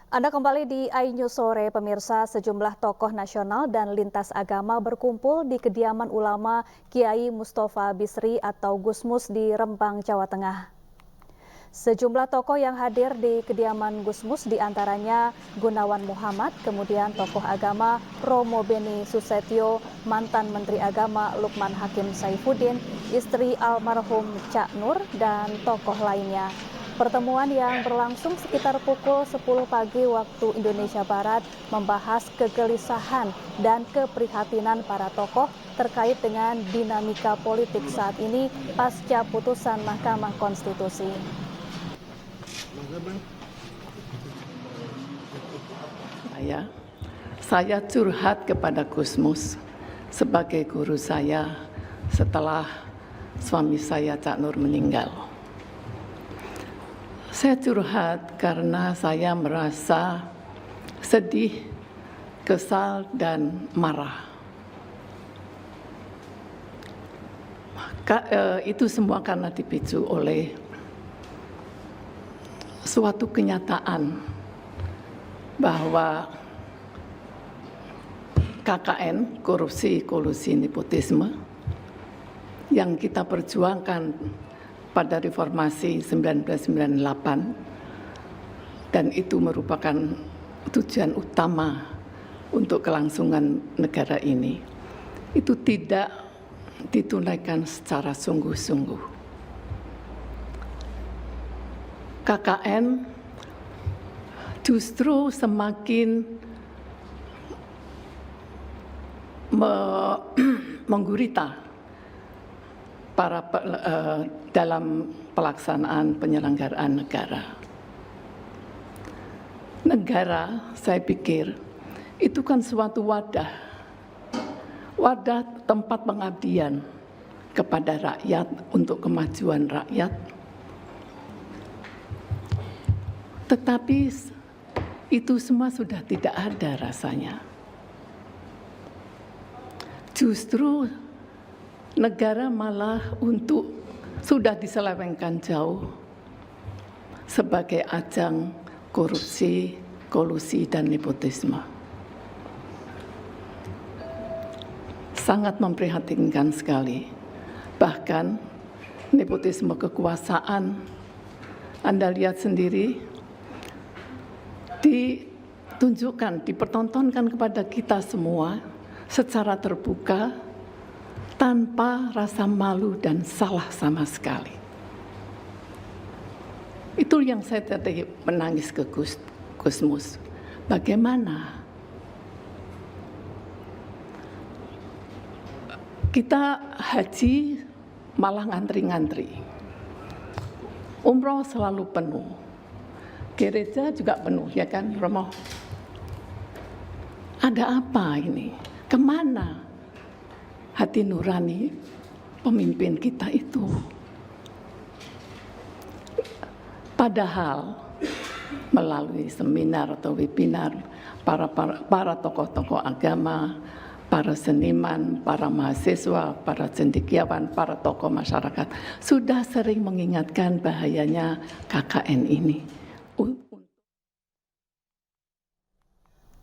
Anda kembali di iNews Sore, pemirsa. Sejumlah tokoh nasional dan lintas agama berkumpul di kediaman ulama Kiai Mustafa Bisri atau Gusmus di Rembang, Jawa Tengah. Sejumlah tokoh yang hadir di kediaman Gusmus diantaranya Gunawan Muhammad, kemudian tokoh agama Romo Beni Susetio, mantan Menteri Agama Lukman Hakim Saifuddin, istri almarhum Cak Nur, dan tokoh lainnya. Pertemuan yang berlangsung sekitar pukul 10 pagi waktu Indonesia Barat membahas kegelisahan dan keprihatinan para tokoh terkait dengan dinamika politik saat ini pasca putusan Mahkamah Konstitusi. Saya curhat kepada Gusmus sebagai guru saya setelah suami saya Cak Nur meninggal. Saya curhat karena saya merasa sedih, kesal, dan marah. Itu semua karena dipicu oleh suatu kenyataan bahwa KKN, korupsi, kolusi, nepotisme, yang kita perjuangkan pada reformasi 1998, dan itu merupakan tujuan utama untuk kelangsungan negara ini, itu tidak ditunaikan secara sungguh-sungguh. KKN justru semakin menggurita dalam pelaksanaan penyelenggaraan negara. Negara, saya pikir, itu kan suatu wadah tempat pengabdian kepada rakyat untuk kemajuan rakyat. Tetapi itu semua sudah tidak ada rasanya. Justru negara malah sudah diselewengkan jauh sebagai ajang korupsi, kolusi, dan nepotisme. Sangat memprihatinkan sekali. Bahkan nepotisme kekuasaan, Anda lihat sendiri, ditunjukkan, dipertontonkan kepada kita semua secara terbuka, tanpa rasa malu dan salah sama sekali. Itu yang saya tadi menangis ke Gusmus. Bagaimana kita haji malah ngantri-ngantri, umroh selalu penuh, gereja juga penuh, ya kan, Romo? Ada apa ini? Kemana hati nurani pemimpin kita itu? Padahal melalui seminar atau webinar para tokoh-tokoh agama, para seniman, para mahasiswa, para cendekiawan, para tokoh masyarakat sudah sering mengingatkan bahayanya KKN ini.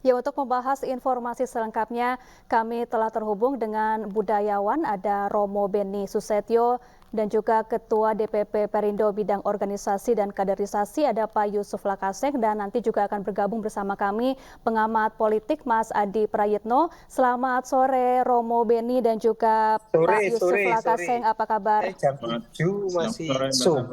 Ya, untuk membahas informasi selengkapnya, kami telah terhubung dengan budayawan, ada Romo Beni Susetio, dan juga Ketua DPP Perindo Bidang Organisasi dan Kaderisasi, ada Pak Yusuf Lakaseng, dan nanti juga akan bergabung bersama kami pengamat politik Mas Adi Prayitno. Selamat sore Romo Beni dan juga Pak Yusuf Lakaseng, apa kabar? Jam 7 masih Zoom.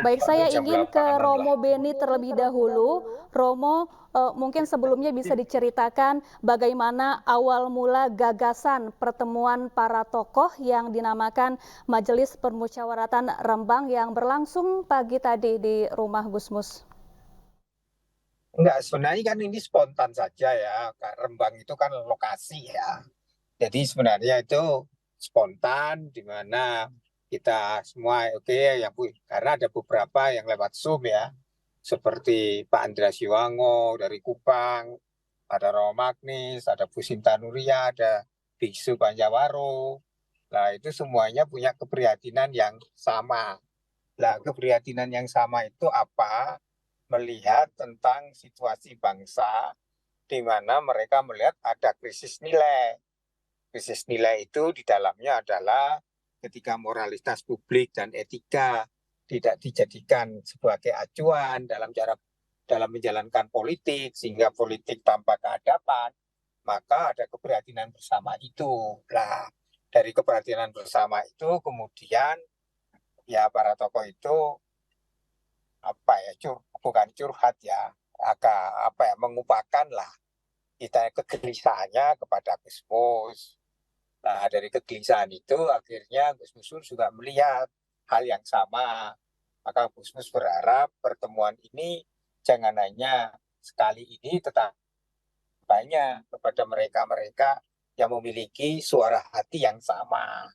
Baik, saya ingin ke Romo Beni terlebih dahulu. Romo, mungkin sebelumnya bisa diceritakan bagaimana awal mula gagasan pertemuan para tokoh yang dinamakan Majelis Permusyawaratan Rembang yang berlangsung pagi tadi di rumah Gusmus. Enggak, sebenarnya kan ini spontan saja ya. Rembang itu kan lokasi ya. Jadi sebenarnya itu spontan, di mana kita semua karena ada beberapa yang lewat Zoom ya, seperti Pak Andreas Yuwango dari Kupang, ada Romo Magnis, ada Bu Sinta Nuria, ada Biksu Banjawaro. Nah, itu semuanya punya keprihatinan yang sama. Nah, keprihatinan yang sama itu apa? melihat tentang situasi bangsa di mana mereka melihat ada krisis nilai. Krisis nilai itu di dalamnya adalah ketika moralitas publik dan etika tidak dijadikan sebagai acuan dalam menjalankan politik, sehingga politik tanpa keadaban, maka ada keprihatinan bersama itu. Nah, dari keprihatinan bersama itu kemudian ya para tokoh itu bukan curhat ya, agak mengupahkan lah kita kegelisahannya kepada Gus Mus. Nah, dari kegelisahan itu akhirnya Gus Mus juga melihat hal yang sama. Maka Gus Mus berharap pertemuan ini jangan hanya sekali ini, tetapi banyak kepada mereka-mereka yang memiliki suara hati yang sama.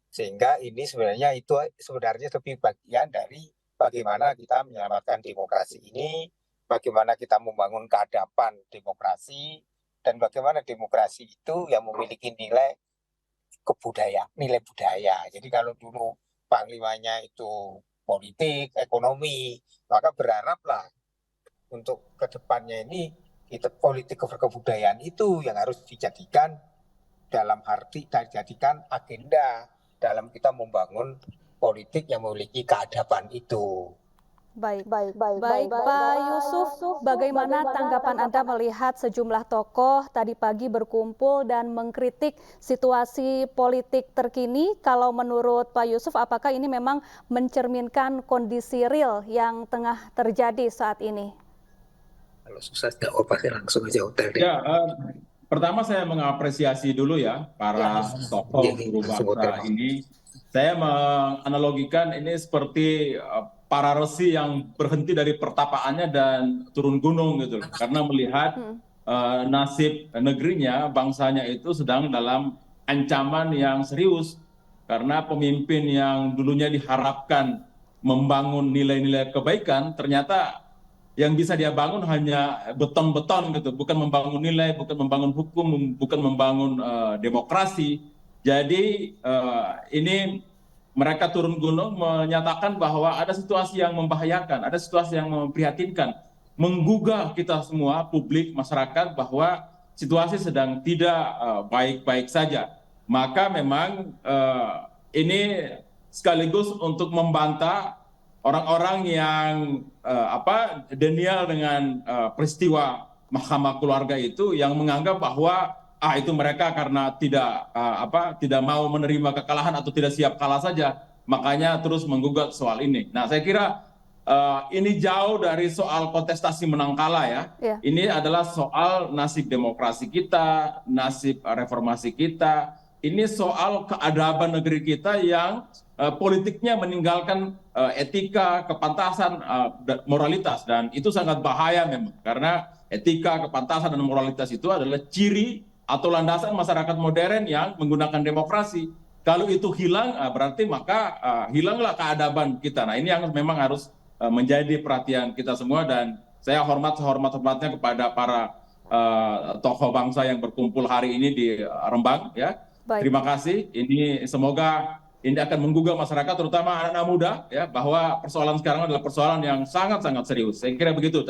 Sehingga ini sebenarnya lebih bagian dari bagaimana kita menyelamatkan demokrasi ini, bagaimana kita membangun keadaban demokrasi, dan bagaimana demokrasi itu yang memiliki nilai budaya. Jadi kalau dulu panglimanya itu politik, ekonomi, maka berharaplah untuk kedepannya ini politik kebudayaan itu yang harus dijadikan agenda dalam kita membangun politik yang memiliki keadaban itu. Baik, Pak Yusuf, bagaimana tanggapan Anda melihat sejumlah tokoh tadi pagi berkumpul dan mengkritik situasi politik terkini? Kalau menurut Pak Yusuf, apakah ini memang mencerminkan kondisi real yang tengah terjadi saat ini? Kalau susah jawab pasti langsung aja hotel deh. Ya, pertama saya mengapresiasi dulu ya para tokoh guru bangsa ini. Saya menganalogikan ini seperti para resi yang berhenti dari pertapaannya dan turun gunung gitu, karena melihat nasib negerinya, bangsanya itu sedang dalam ancaman yang serius, karena pemimpin yang dulunya diharapkan membangun nilai-nilai kebaikan, ternyata yang bisa dia bangun hanya beton-beton gitu, bukan membangun nilai, bukan membangun hukum, bukan membangun demokrasi. Jadi ini mereka turun gunung menyatakan bahwa ada situasi yang membahayakan, ada situasi yang memprihatinkan, menggugah kita semua, publik, masyarakat, bahwa situasi sedang tidak baik-baik saja. Maka memang ini sekaligus untuk membantah orang-orang yang denial dengan peristiwa Mahkamah Keluarga itu, yang menganggap bahwa itu mereka karena tidak mau menerima kekalahan atau tidak siap kalah saja, makanya terus menggugat soal ini. Nah, saya kira ini jauh dari soal kontestasi menang kalah ya. Ini adalah soal nasib demokrasi kita, nasib reformasi kita. Ini soal keadaban negeri kita yang politiknya meninggalkan etika, kepantasan, moralitas, dan itu sangat bahaya memang, karena etika, kepantasan, dan moralitas itu adalah ciri atau landasan masyarakat modern yang menggunakan demokrasi. Kalau itu hilang, berarti maka hilanglah keadaban kita. Nah, ini yang memang harus menjadi perhatian kita semua, dan saya sehormat-hormatnya kepada para tokoh bangsa yang berkumpul hari ini di Rembang ya. Baik. Terima kasih. Ini semoga ini akan menggugah masyarakat, terutama anak-anak muda ya, bahwa persoalan sekarang adalah persoalan yang sangat-sangat serius. Saya kira begitu,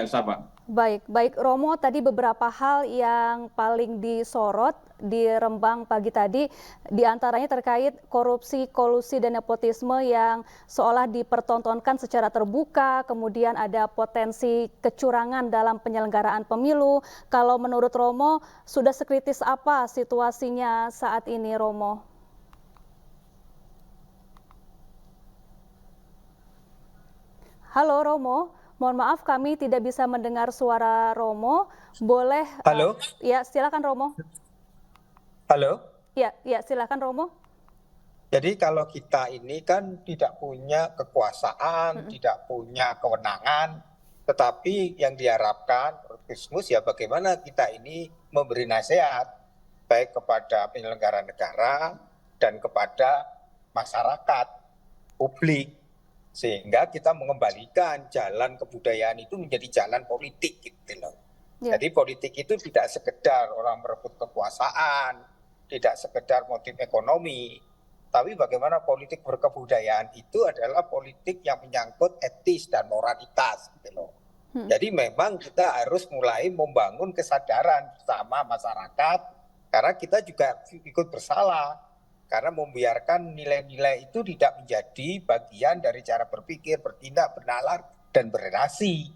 Safa. Baik Romo, tadi beberapa hal yang paling disorot di Rembang pagi tadi, diantaranya terkait korupsi, kolusi, dan nepotisme yang seolah dipertontonkan secara terbuka, kemudian ada potensi kecurangan dalam penyelenggaraan pemilu. Kalau menurut Romo, sudah sekritis apa situasinya saat ini, Romo? Halo Romo, mohon maaf kami tidak bisa mendengar suara Romo. Boleh? Halo? Ya, silakan Romo. Halo? Ya, silakan Romo. Jadi kalau kita ini kan tidak punya kekuasaan, tidak punya kewenangan, tetapi yang diharapkan Gus Mus ya bagaimana kita ini memberi nasihat baik kepada penyelenggara negara dan kepada masyarakat, publik, sehingga kita mengembalikan jalan kebudayaan itu menjadi jalan politik gitu loh. Jadi politik itu tidak sekedar orang merebut kekuasaan, tidak sekedar motif ekonomi, tapi bagaimana politik berkebudayaan itu adalah politik yang menyangkut etis dan moralitas gitu loh. Jadi memang kita harus mulai membangun kesadaran bersama masyarakat, karena kita juga ikut bersalah karena membiarkan nilai-nilai itu tidak menjadi bagian dari cara berpikir, bertindak, bernalar, dan berrelasi,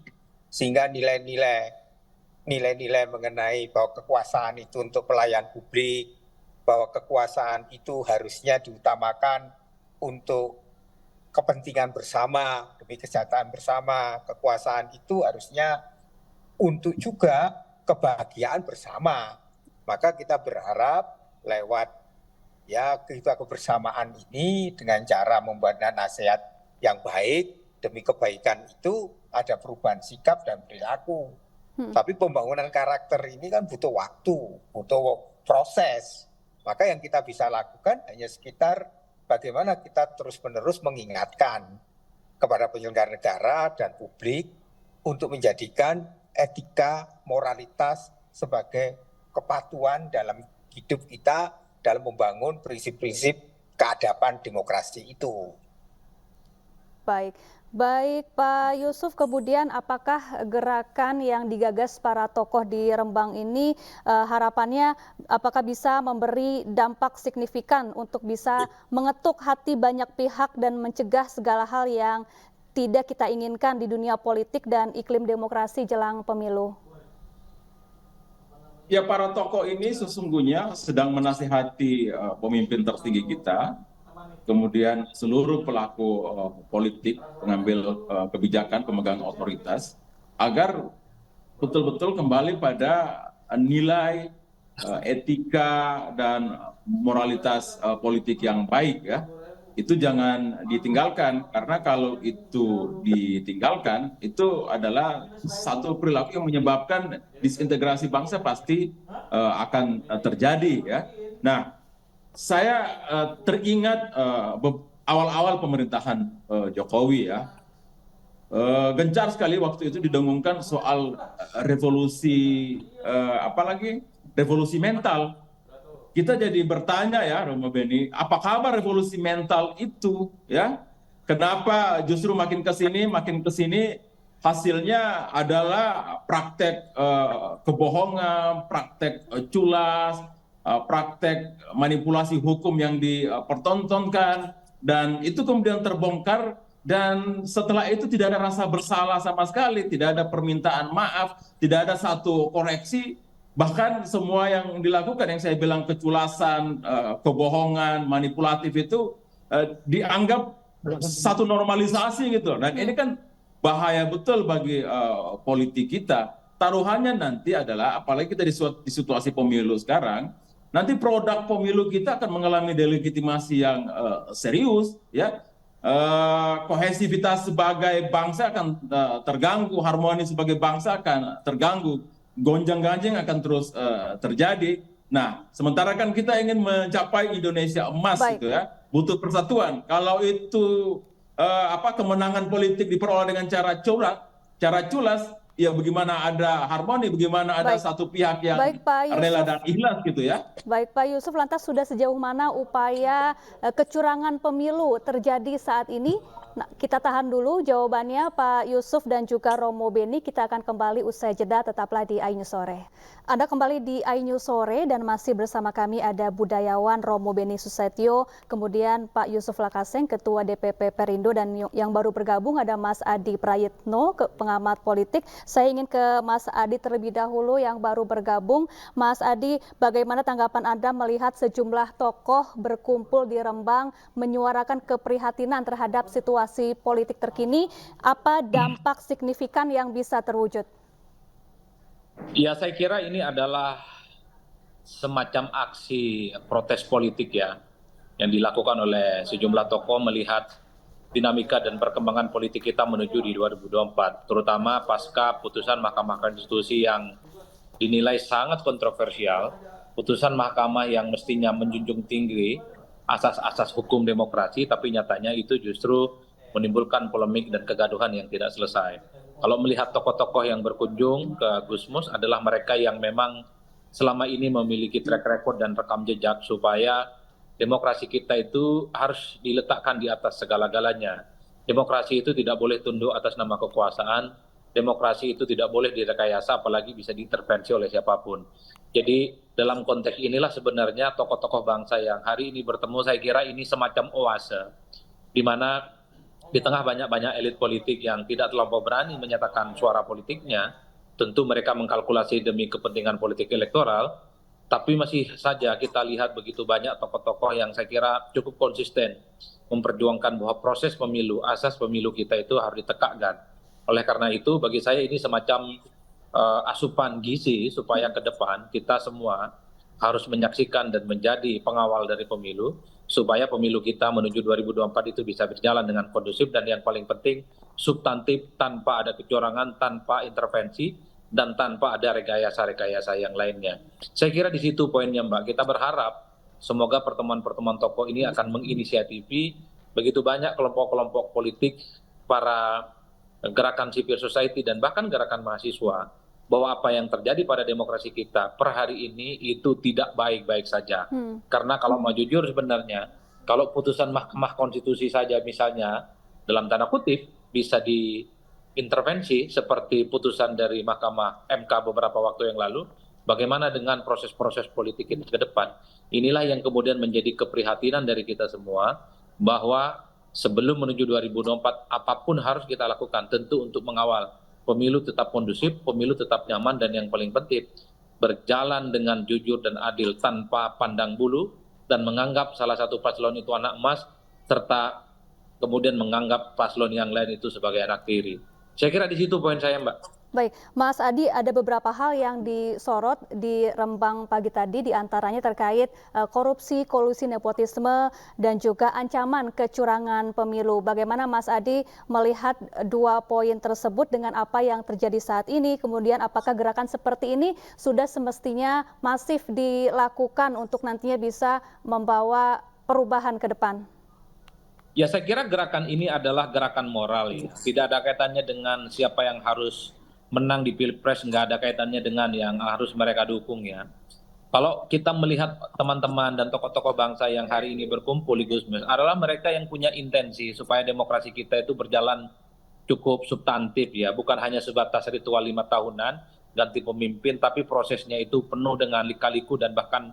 sehingga nilai-nilai mengenai bahwa kekuasaan itu untuk pelayan publik, bahwa kekuasaan itu harusnya diutamakan untuk kepentingan bersama, demi kesejahteraan bersama, kekuasaan itu harusnya untuk juga kebahagiaan bersama. Maka kita berharap lewat ya kita kebersamaan ini dengan cara membuat nasihat yang baik demi kebaikan itu ada perubahan sikap dan perilaku. Tapi pembangunan karakter ini kan butuh waktu, butuh proses. Maka yang kita bisa lakukan hanya sekitar bagaimana kita terus-menerus mengingatkan kepada penyelenggara negara dan publik untuk menjadikan etika, moralitas sebagai kepatuhan dalam hidup kita dalam membangun prinsip-prinsip keadaban demokrasi itu. Baik Pak Yusuf, kemudian apakah gerakan yang digagas para tokoh di Rembang ini harapannya apakah bisa memberi dampak signifikan untuk bisa mengetuk hati banyak pihak dan mencegah segala hal yang tidak kita inginkan di dunia politik dan iklim demokrasi jelang pemilu? Ya, para tokoh ini sesungguhnya sedang menasihati pemimpin tertinggi kita, kemudian seluruh pelaku politik, pengambil kebijakan, pemegang otoritas, agar betul-betul kembali pada nilai etika dan moralitas politik yang baik ya. Itu jangan ditinggalkan, karena kalau itu ditinggalkan, itu adalah satu perilaku yang menyebabkan disintegrasi bangsa pasti akan terjadi ya. Nah, saya teringat awal-awal pemerintahan Jokowi ya, gencar sekali waktu itu didengungkan soal revolusi revolusi mental. Kita jadi bertanya ya, Romo Beni, apa kabar revolusi mental itu ya? Kenapa justru makin ke sini hasilnya adalah praktek kebohongan, praktek culas, praktek manipulasi hukum yang dipertontonkan, dan itu kemudian terbongkar, dan setelah itu tidak ada rasa bersalah sama sekali, tidak ada permintaan maaf, tidak ada satu koreksi. Bahkan semua yang dilakukan, yang saya bilang keculasan, kebohongan, manipulatif itu dianggap satu normalisasi gitu. Dan ini kan bahaya betul bagi politik kita. Taruhannya nanti adalah, apalagi kita di situasi pemilu sekarang, nanti produk pemilu kita akan mengalami delegitimasi yang serius, ya. Kohesivitas sebagai bangsa akan terganggu, harmoni sebagai bangsa akan terganggu. Gonjang-ganjing akan terus terjadi. Nah, sementara kan kita ingin mencapai Indonesia emas gitu ya, butuh persatuan. Kalau itu kemenangan politik diperoleh dengan cara culas, ya bagaimana ada harmoni, bagaimana ada satu pihak yang rela dan ikhlas gitu ya. Baik Pak Yusuf, lantas sudah sejauh mana upaya kecurangan pemilu terjadi saat ini? Nah, kita tahan dulu jawabannya Pak Yusuf dan juga Romo Beni. Kita akan kembali usai jeda, tetaplah di iNews Sore. Anda kembali di iNews Sore dan masih bersama kami ada budayawan Romo Beni Susetio, kemudian Pak Yusuf Lakaseng, Ketua DPP Perindo, dan yang baru bergabung ada Mas Adi Prayitno, pengamat politik. Saya ingin ke Mas Adi terlebih dahulu yang baru bergabung. Mas Adi, bagaimana tanggapan Anda melihat sejumlah tokoh berkumpul di Rembang menyuarakan keprihatinan terhadap situasi politik terkini? Apa dampak signifikan yang bisa terwujud? Ya, saya kira ini adalah semacam aksi protes politik ya, yang dilakukan oleh sejumlah tokoh melihat dinamika dan perkembangan politik kita menuju di 2024, terutama pasca putusan Mahkamah Konstitusi yang dinilai sangat kontroversial, putusan mahkamah yang mestinya menjunjung tinggi asas-asas hukum demokrasi, tapi nyatanya itu justru menimbulkan polemik dan kegaduhan yang tidak selesai. Kalau melihat tokoh-tokoh yang berkunjung ke Gusmus adalah mereka yang memang selama ini memiliki track record dan rekam jejak supaya demokrasi kita itu harus diletakkan di atas segala-galanya. Demokrasi itu tidak boleh tunduk atas nama kekuasaan, demokrasi itu tidak boleh direkayasa, apalagi bisa diintervensi oleh siapapun. Jadi dalam konteks inilah sebenarnya tokoh-tokoh bangsa yang hari ini bertemu, saya kira ini semacam oase, di mana di tengah banyak-banyak elit politik yang tidak terlampau berani menyatakan suara politiknya, tentu mereka mengkalkulasi demi kepentingan politik elektoral, tapi masih saja kita lihat begitu banyak tokoh-tokoh yang saya kira cukup konsisten memperjuangkan bahwa proses pemilu, asas pemilu kita itu harus ditegakkan. Oleh karena itu, bagi saya ini semacam asupan gizi supaya ke depan kita semua harus menyaksikan dan menjadi pengawal dari pemilu, supaya pemilu kita menuju 2024 itu bisa berjalan dengan kondusif dan yang paling penting substantif, tanpa ada kecurangan, tanpa intervensi, dan tanpa ada rekayasa-rekayasa yang lainnya. Saya kira di situ poinnya, Mbak. Kita berharap semoga pertemuan-pertemuan tokoh ini akan menginisiatifi begitu banyak kelompok-kelompok politik, para gerakan civil society, dan bahkan gerakan mahasiswa, bahwa apa yang terjadi pada demokrasi kita per hari ini itu tidak baik-baik saja. Karena kalau mau jujur sebenarnya, kalau putusan Mahkamah Konstitusi saja misalnya, dalam tanda kutip, bisa diintervensi seperti putusan dari Mahkamah MK beberapa waktu yang lalu, bagaimana dengan proses-proses politik ke depan? Inilah yang kemudian menjadi keprihatinan dari kita semua, bahwa sebelum menuju 2024, apapun harus kita lakukan, tentu untuk mengawal pemilu tetap kondusif, pemilu tetap nyaman, dan yang paling penting berjalan dengan jujur dan adil tanpa pandang bulu dan menganggap salah satu paslon itu anak emas, serta kemudian menganggap paslon yang lain itu sebagai anak tiri. Saya kira di situ poin saya, Mbak. Baik, Mas Adi, ada beberapa hal yang disorot di Rembang pagi tadi, diantaranya terkait korupsi, kolusi, nepotisme, dan juga ancaman kecurangan pemilu. Bagaimana Mas Adi melihat dua poin tersebut dengan apa yang terjadi saat ini? Kemudian apakah gerakan seperti ini sudah semestinya masif dilakukan untuk nantinya bisa membawa perubahan ke depan? Ya, saya kira gerakan ini adalah gerakan moral, ya. Tidak ada kaitannya dengan siapa yang harus menang di Pilpres, nggak ada kaitannya dengan yang harus mereka dukung, ya. Kalau kita melihat teman-teman dan tokoh-tokoh bangsa yang hari ini berkumpul di Gusmus, adalah mereka yang punya intensi supaya demokrasi kita itu berjalan cukup substantif, ya. Bukan hanya sebatas ritual 5 tahunan, ganti pemimpin, tapi prosesnya itu penuh dengan lika-liku dan bahkan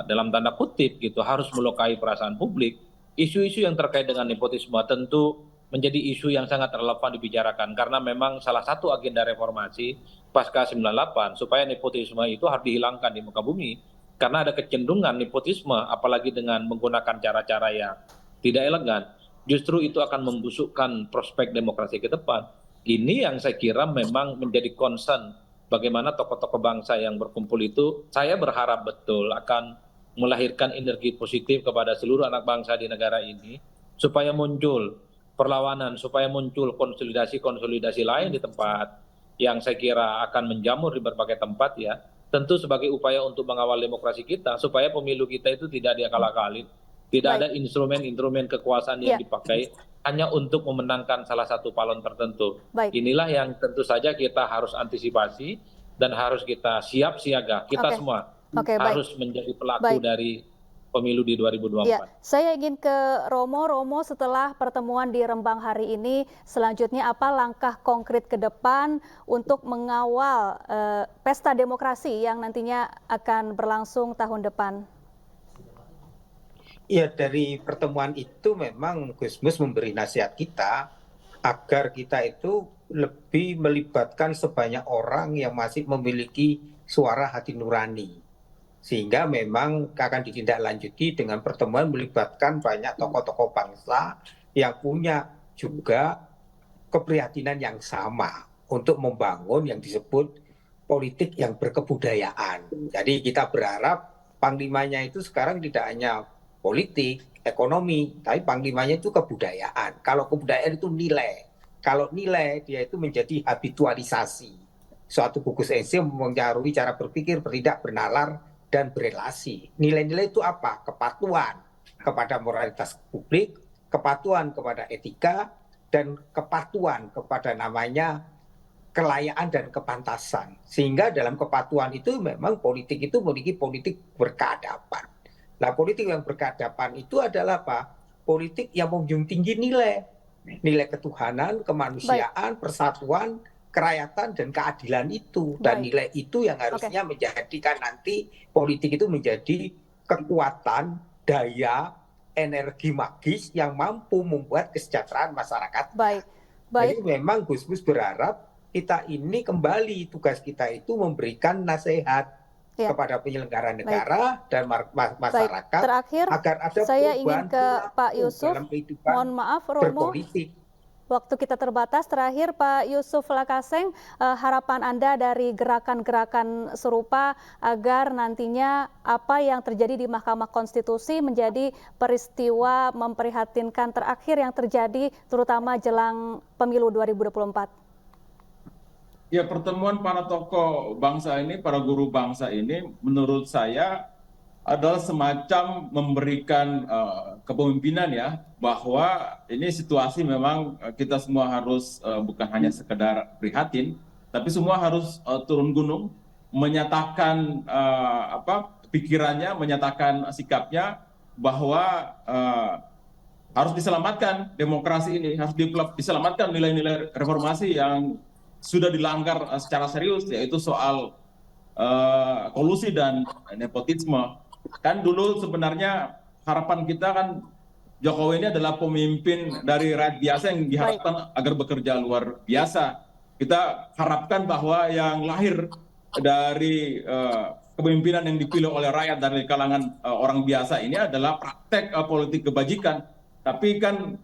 dalam tanda kutip gitu, harus melukai perasaan publik. Isu-isu yang terkait dengan nepotisme tentu menjadi isu yang sangat relevan dibicarakan, karena memang salah satu agenda reformasi pasca 98 supaya nepotisme itu harus dihilangkan di muka bumi, karena ada kecenderungan nepotisme apalagi dengan menggunakan cara-cara yang tidak elegan, justru itu akan membusukkan prospek demokrasi ke depan. Ini yang saya kira memang menjadi concern bagaimana tokoh-tokoh bangsa yang berkumpul itu, saya berharap betul akan melahirkan energi positif kepada seluruh anak bangsa di negara ini, supaya muncul perlawanan, supaya muncul konsolidasi-konsolidasi lain di tempat yang saya kira akan menjamur di berbagai tempat, ya. Tentu sebagai upaya untuk mengawal demokrasi kita, supaya pemilu kita itu tidak diakal-akalin, tidak ada instrumen-instrumen kekuasaan yang dipakai hanya untuk memenangkan salah satu calon tertentu. Inilah yang tentu saja kita harus antisipasi dan harus kita siap siaga, kita semua harus menjadi pelaku dari pemilu di 2024. Ya, saya ingin ke Romo. Romo, setelah pertemuan di Rembang hari ini, selanjutnya apa langkah konkret ke depan untuk mengawal pesta demokrasi yang nantinya akan berlangsung tahun depan? Ya, dari pertemuan itu memang Gusmus memberi nasihat kita agar kita itu lebih melibatkan sebanyak orang yang masih memiliki suara hati nurani. Sehingga memang akan ditindaklanjuti dengan pertemuan melibatkan banyak tokoh-tokoh bangsa yang punya juga keprihatinan yang sama untuk membangun yang disebut politik yang berkebudayaan. Jadi kita berharap panglimanya itu sekarang tidak hanya politik, ekonomi, tapi panglimanya itu kebudayaan. Kalau kebudayaan itu nilai, kalau nilai dia itu menjadi habitualisasi. Suatu bungkus enzim mempengaruhi cara berpikir, bertindak, bernalar, dan berelasi. Nilai-nilai itu apa? Kepatuhan kepada moralitas publik, kepatuhan kepada etika, dan kepatuhan kepada namanya kelayaan dan kepantasan. Sehingga dalam kepatuhan itu memang politik itu memiliki politik berkeadaban. Nah, politik yang berkeadaban itu adalah apa? Politik yang menjunjung tinggi nilai ketuhanan, kemanusiaan, persatuan, kerakyatan, dan keadilan itu. Dan Baik. nilai itu yang harusnya menjadikan nanti politik itu menjadi kekuatan, daya, energi magis yang mampu membuat kesejahteraan masyarakat. Baik. Jadi memang Gus Mus berharap kita ini kembali, tugas kita itu memberikan nasihat kepada penyelenggara negara dan masyarakat. Terakhir, agar ada saya ingin ke Pak Yusuf. dalam kehidupan Mohon maaf, Romo. berpolitik. Waktu kita terbatas. Terakhir, Pak Yusuf Lakaseng, harapan Anda dari gerakan-gerakan serupa agar nantinya apa yang terjadi di Mahkamah Konstitusi menjadi peristiwa memprihatinkan terakhir yang terjadi terutama jelang pemilu 2024. Ya, pertemuan para tokoh bangsa ini, para guru bangsa ini, menurut saya adalah semacam memberikan kepemimpinan ya, bahwa ini situasi memang kita semua harus bukan hanya sekedar prihatin, tapi semua harus turun gunung, menyatakan pikirannya, menyatakan sikapnya bahwa harus diselamatkan demokrasi ini, harus diselamatkan nilai-nilai reformasi yang sudah dilanggar secara serius, yaitu soal kolusi dan nepotisme. Kan dulu sebenarnya harapan kita kan Jokowi ini adalah pemimpin dari rakyat biasa yang diharapkan agar bekerja luar biasa. Kita harapkan bahwa yang lahir dari kepemimpinan yang dipilih oleh rakyat dari kalangan orang biasa ini adalah praktek politik kebajikan. Tapi kan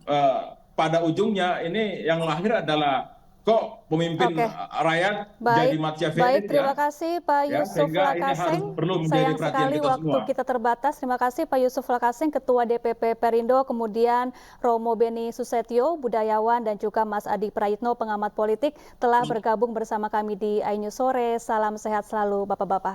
pada ujungnya ini yang lahir adalah kok pemimpin rakyat jadi Machiavelli. Baik, terima kasih Pak Yusuf Lakaseng. Sayang sekali waktu kita terbatas. Terima kasih Pak Yusuf Lakaseng, Ketua DPP Perindo, kemudian Romo Beni Susetio, budayawan, dan juga Mas Adi Prayitno, pengamat politik, telah bergabung bersama kami di iNews Sore. Salam sehat selalu Bapak-Bapak.